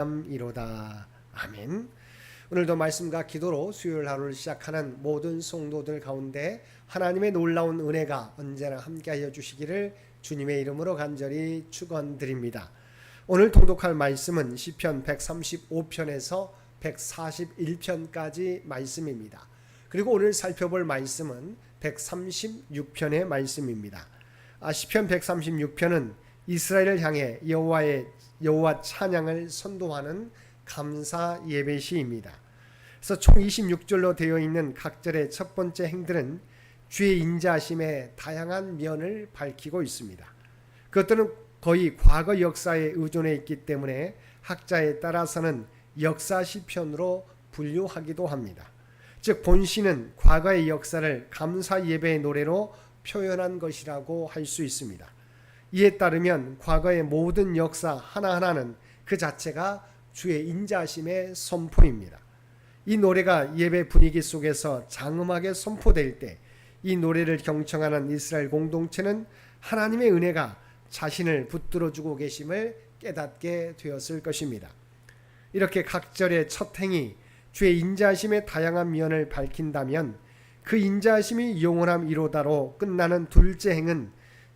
이로다. 아멘. 오늘도 말씀과 기도로 수요일 하루를 시작하는 모든 성도들 가운데 하나님의 놀라운 은혜가 언제나 함께하여 주시기를 주님의 이름으로 간절히 축원드립니다. 오늘 통독할 말씀은 시편 135편에서 141편까지 말씀입니다. 그리고 오늘 살펴볼 말씀은 136편의 말씀입니다. 시편 136편은 이스라엘을 향해 여호와 찬양을 선도하는 감사 예배시입니다. 그래서 총 26절로 되어 있는 각 절의 첫 번째 행들은 주의 인자하심의 다양한 면을 밝히고 있습니다. 그것들은 거의 과거 역사에 의존해 있기 때문에 학자에 따라서는 역사 시편으로 분류하기도 합니다. 즉 본시는 과거의 역사를 감사 예배의 노래로 표현한 것이라고 할 수 있습니다. 이에 따르면 과거의 모든 역사 하나하나는 그 자체가 주의 인자하심의 선포입니다. 이 노래가 예배 분위기 속에서 장엄하게 선포될 때 이 노래를 경청하는 이스라엘 공동체는 하나님의 은혜가 자신을 붙들어주고 계심을 깨닫게 되었을 것입니다. 이렇게 각 절의 첫 행이 주의 인자하심의 다양한 면을 밝힌다면 그 인자하심이 영원함이로다로 끝나는 둘째 행은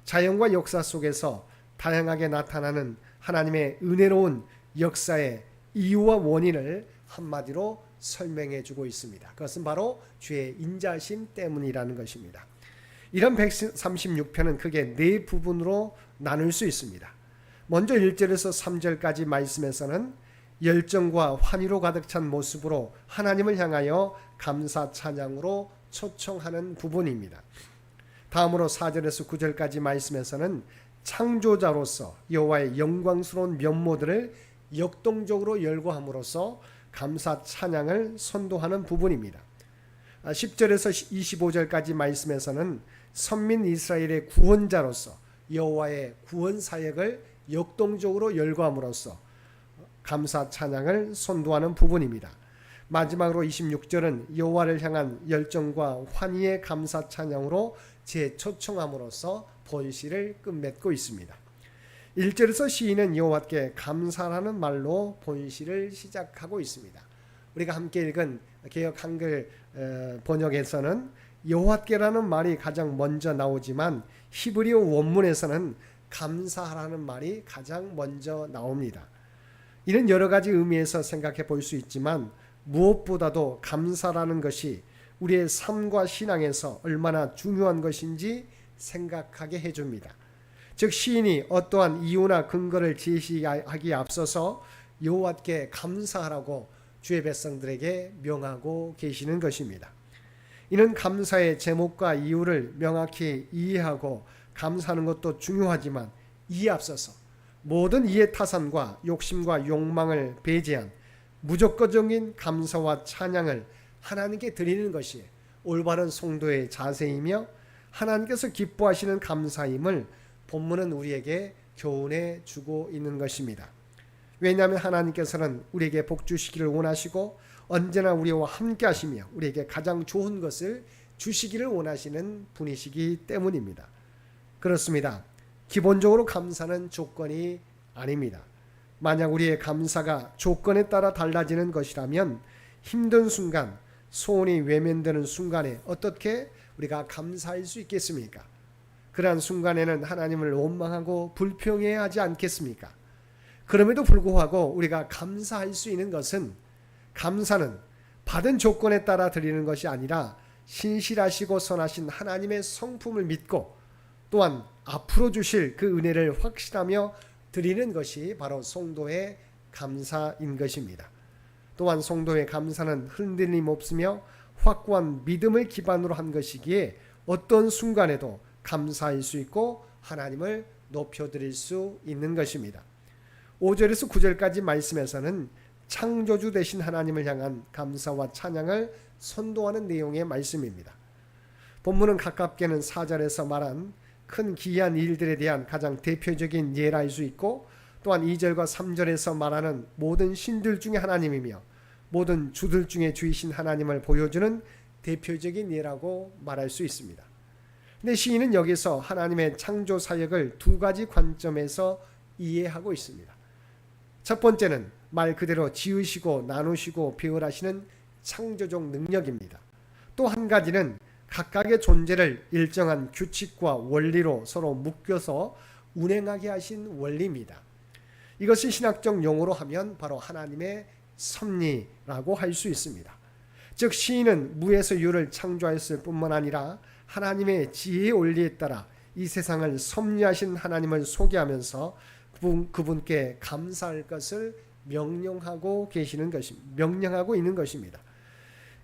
자연과 역사 속에서 다양하게 나타나는 하나님의 은혜로운 역사의 이유와 원인을 한마디로 설명해 주고 있습니다. 그것은 바로 주의 인자하심 때문이라는 것입니다. 이런 136편은 크게 네 부분으로 나눌 수 있습니다. 먼저 1절에서 3절까지 말씀에서는 열정과 환희로 가득 찬 모습으로 하나님을 향하여 감사 찬양으로 초청하는 부분입니다. 다음으로 4절에서 9절까지 말씀에서는 창조자로서 여호와의 영광스러운 면모들을 역동적으로 열거함으로써 감사 찬양을 선도하는 부분입니다. 10절에서 25절까지 말씀에서는 선민 이스라엘의 구원자로서 여호와의 구원 사역을 역동적으로 열거함으로써 감사 찬양을 선도하는 부분입니다. 마지막으로 26절은 여호와를 향한 열정과 환희의 감사 찬양으로 재초청함으로써 본시를 끝맺고 있습니다. 1절에서 시인은 여호와께 감사라는 말로 본시를 시작하고 있습니다. 우리가 함께 읽은 개역 한글 번역에서는 여호와께라는 말이 가장 먼저 나오지만 히브리어 원문에서는 감사하라는 말이 가장 먼저 나옵니다. 이는 여러 가지 의미에서 생각해 볼 수 있지만 무엇보다도 감사라는 것이 우리의 삶과 신앙에서 얼마나 중요한 것인지 생각하게 해줍니다. 즉 시인이 어떠한 이유나 근거를 제시하기에 앞서서 여호와께 감사하라고 주의 백성들에게 명하고 계시는 것입니다. 이는 감사의 제목과 이유를 명확히 이해하고 감사하는 것도 중요하지만 이에 앞서서 모든 이해타산과 욕심과 욕망을 배제한 무조건적인 감사와 찬양을 하나님께 드리는 것이 올바른 성도의 자세이며 하나님께서 기뻐하시는 감사임을 본문은 우리에게 교훈해 주고 있는 것입니다. 왜냐하면 하나님께서는 우리에게 복 주시기를 원하시고 언제나 우리와 함께 하시며 우리에게 가장 좋은 것을 주시기를 원하시는 분이시기 때문입니다. 그렇습니다. 기본적으로 감사는 조건이 아닙니다. 만약 우리의 감사가 조건에 따라 달라지는 것이라면 힘든 순간, 소원이 외면되는 순간에 어떻게 우리가 감사할 수 있겠습니까? 그러한 순간에는 하나님을 원망하고 불평해야 하지 않겠습니까? 그럼에도 불구하고 우리가 감사할 수 있는 것은 감사는 받은 조건에 따라 드리는 것이 아니라 신실하시고 선하신 하나님의 성품을 믿고 또한 앞으로 주실 그 은혜를 확신하며 드리는 것이 바로 성도의 감사인 것입니다. 또한 성도의 감사는 흔들림 없으며 확고한 믿음을 기반으로 한 것이기에 어떤 순간에도 감사할 수 있고 하나님을 높여드릴 수 있는 것입니다. 5절에서 9절까지 말씀에서는 창조주 되신 하나님을 향한 감사와 찬양을 선도하는 내용의 말씀입니다. 본문은 가깝게는 4절에서 말한 큰 기이한 일들에 대한 가장 대표적인 예라 할 수 있고 또한 2절과 3절에서 말하는 모든 신들 중에 하나님이며 모든 주들 중에 주이신 하나님을 보여주는 대표적인 예라고 말할 수 있습니다. 근데 시인은 여기서 하나님의 창조 사역을 두 가지 관점에서 이해하고 있습니다. 첫 번째는 말 그대로 지으시고 나누시고 배열하시는 창조적 능력입니다. 또 한 가지는 각각의 존재를 일정한 규칙과 원리로 서로 묶여서 운행하게 하신 원리입니다. 이것을 신학적 용어로 하면 바로 하나님의 섭리라고 할 수 있습니다. 즉 시인은 무에서 유를 창조하였을 뿐만 아니라 하나님의 지혜의 원리에 따라 이 세상을 섭리하신 하나님을 소개하면서 그분께 감사할 것을 명령하고 있는 것입니다.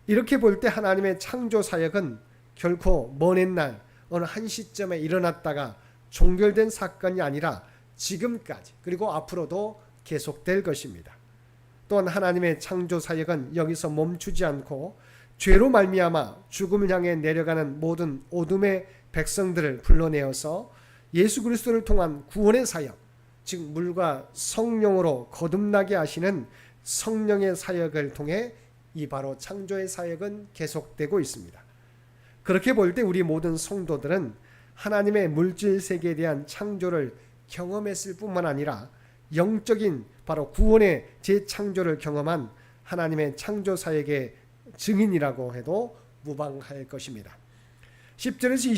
이렇게 볼 때 하나님의 창조 사역은 결코 먼 옛날 어느 한 시점에 일어났다가 종결된 사건이 아니라 지금까지 그리고 앞으로도 계속될 것입니다. 또한 하나님의 창조 사역은 여기서 멈추지 않고 죄로 말미암아 죽음을 향해 내려가는 모든 어둠의 백성들을 불러내어서 예수 그리스도를 통한 구원의 사역, 즉 물과 성령으로 거듭나게 하시는 성령의 사역을 통해 이 바로 창조의 사역은 계속되고 있습니다. 그렇게 볼 때 우리 모든 성도들은 하나님의 물질 세계에 대한 창조를 경험했을 뿐만 아니라 영적인 바로 구원의 재창조를 경험한 하나님의 창조 사역의 증인이라고 해도 무방할 것입니다. 10절에서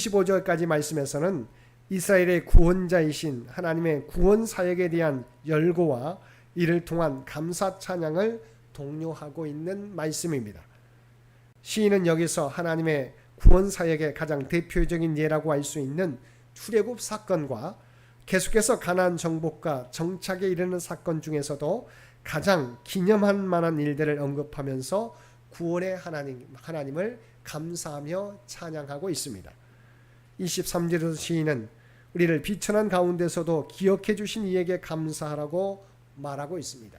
25절까지 말씀에서는 이스라엘의 구원자이신 하나님의 구원 사역에 대한 열고와 이를 통한 감사 찬양을 독려하고 있는 말씀입니다. 시인은 여기서 하나님의 구원 사역의 가장 대표적인 예라고 할 수 있는 출애굽 사건과 계속해서 가나안 정복과 정착에 이르는 사건 중에서도 가장 기념할 만한 일들을 언급하면서 구원의 하나님을 감사하며 찬양하고 있습니다. 23절에서 시인은 우리를 비천한 가운데서도 기억해 주신 이에게 감사하라고 말하고 있습니다.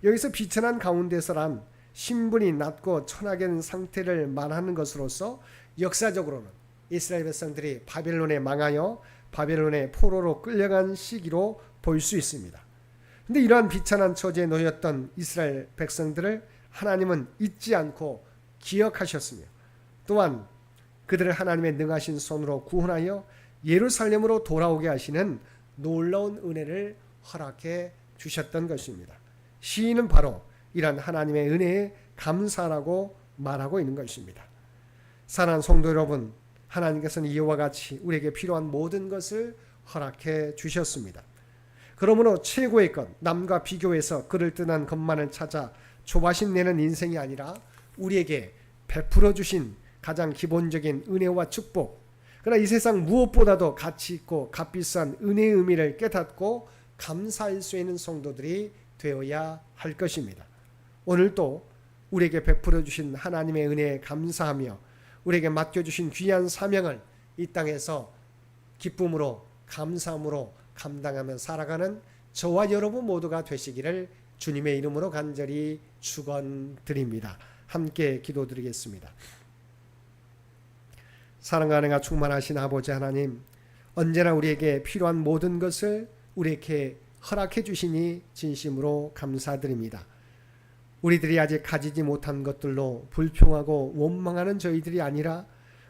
여기서 비천한 가운데서란 신분이 낮고 천하게 된 상태를 말하는 것으로서 역사적으로는 이스라엘 백성들이 바벨론에 망하여 바벨론의 포로로 끌려간 시기로 볼 수 있습니다. 그런데 이러한 비천한 처지에 놓였던 이스라엘 백성들을 하나님은 잊지 않고 기억하셨으며 또한 그들을 하나님의 능하신 손으로 구원하여 예루살렘으로 돌아오게 하시는 놀라운 은혜를 허락해 주셨던 것입니다. 시인은 바로 이러한 하나님의 은혜에 감사라고 말하고 있는 것입니다. 사랑하는 성도 여러분, 하나님께서는 이와 같이 우리에게 필요한 모든 것을 허락해 주셨습니다. 그러므로 최고의 것, 남과 비교해서 그를 떠난 것만을 찾아 조바심 내는 인생이 아니라 우리에게 베풀어 주신 가장 기본적인 은혜와 축복, 그러나 이 세상 무엇보다도 가치 있고 값비싼 은혜의 의미를 깨닫고 감사할 수 있는 성도들이 되어야 할 것입니다. 오늘도 우리에게 베풀어 주신 하나님의 은혜에 감사하며 우리에게 맡겨주신 귀한 사명을 이 땅에서 기쁨으로 감사함으로 감당하며 살아가는 저와 여러분 모두가 되시기를 주님의 이름으로 간절히 축원드립니다. 함께 기도드리겠습니다. 사랑과 은혜가 충만하신 아버지 하나님, 언제나 우리에게 필요한 모든 것을 우리에게 허락해 주시니 진심으로 감사드립니다. 우리들이 아직 가지지 못한 것들로 불평하고 원망하는 저희들이 아니라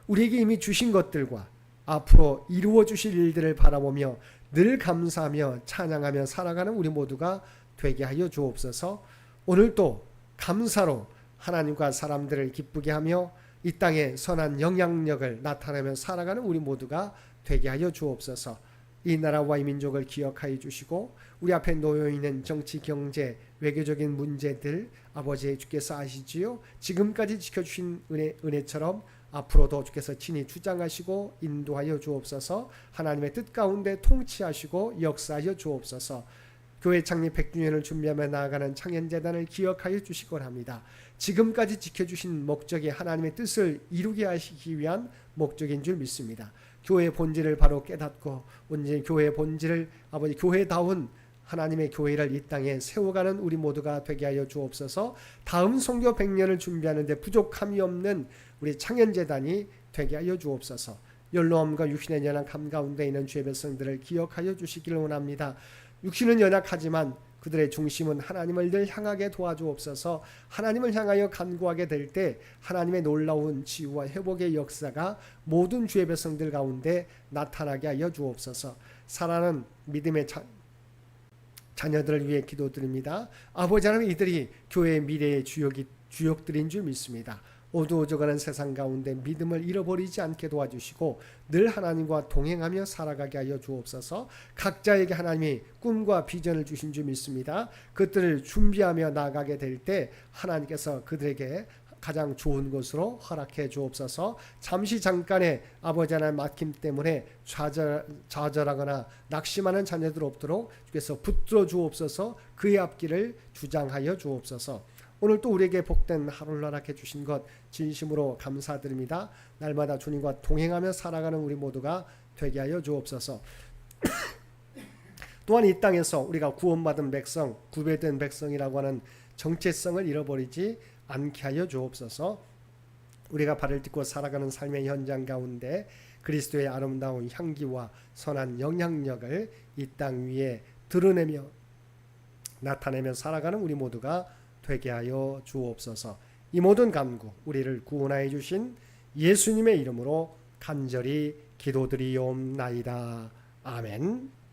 우리에게 이미 주신 것들과 앞으로 이루어 주실 일들을 바라보며 늘 감사하며 찬양하며 살아가는 우리 모두가 되게 하여 주옵소서. 오늘도 감사로 하나님과 사람들을 기쁘게 하며 이 땅에 선한 영향력을 나타내며 살아가는 우리 모두가 되게 하여 주옵소서. 이 나라와 이 민족을 기억하여 주시고 우리 앞에 놓여있는 정치, 경제, 외교적인 문제들 아버지 주께서 아시지요. 지금까지 지켜주신 은혜처럼 앞으로도 주께서 친히 주장하시고 인도하여 주옵소서. 하나님의 뜻 가운데 통치하시고 역사하여 주옵소서. 교회 창립 100주년을 준비하며 나아가는 창현재단을 기억하여 주시기 합니다. 지금까지 지켜주신 목적이 하나님의 뜻을 이루게 하시기 위한 목적인 줄 믿습니다. 교회의 본질을 바로 깨닫고 온전히 교회의 본질을 아버지 교회다운 하나님의 교회를 이 땅에 세워가는 우리 모두가 되게 하여 주옵소서. 다음 선교 100년을 준비하는데 부족함이 없는 우리 창현재단이 되게 하여 주옵소서. 연로함과 육신의 연약함 가운데 있는 주의 백성들을 기억하여 주시기를 원합니다. 육신은 연약하지만 그들의 중심은 하나님을 늘 향하게 도와주옵소서. 하나님을 향하여 간구하게 될 때 하나님의 놀라운 치유와 회복의 역사가 모든 주의 백성들 가운데 나타나게 하여 주옵소서. 살아는 믿음의 자녀들을 위해 기도드립니다. 아버지 하나님, 이들이 교회의 미래의 주역들인 줄 믿습니다. 어두워져가는 세상 가운데 믿음을 잃어버리지 않게 도와주시고 늘 하나님과 동행하며 살아가게 하여 주옵소서. 각자에게 하나님이 꿈과 비전을 주신 줄 믿습니다. 그것들을 준비하며 나아가게 될 때 하나님께서 그들에게 가장 좋은 것으로 허락해 주옵소서. 잠시 잠깐의 아버지 하나님 맡김 때문에 좌절하거나 낙심하는 자녀들 없도록 주께서 붙들어 주옵소서. 그의 앞길을 주장하여 주옵소서. 오늘 또 우리에게 복된 하루를 허락해 주신 것 진심으로 감사드립니다. 날마다 주님과 동행하며 살아가는 우리 모두가 되게 하여 주옵소서. 또한 이 땅에서 우리가 구원받은 백성, 구별된 백성이라고 하는 정체성을 잃어버리지 않게 하여 주옵소서. 우리가 발을 딛고 살아가는 삶의 현장 가운데 그리스도의 아름다운 향기와 선한 영향력을 이 땅 위에 드러내며 나타내며 살아가는 우리 모두가 되게 하여 주옵소서. 이 모든 간구 우리를 구원하여 주신 예수님의 이름으로 간절히 기도드리옵나이다. 아멘.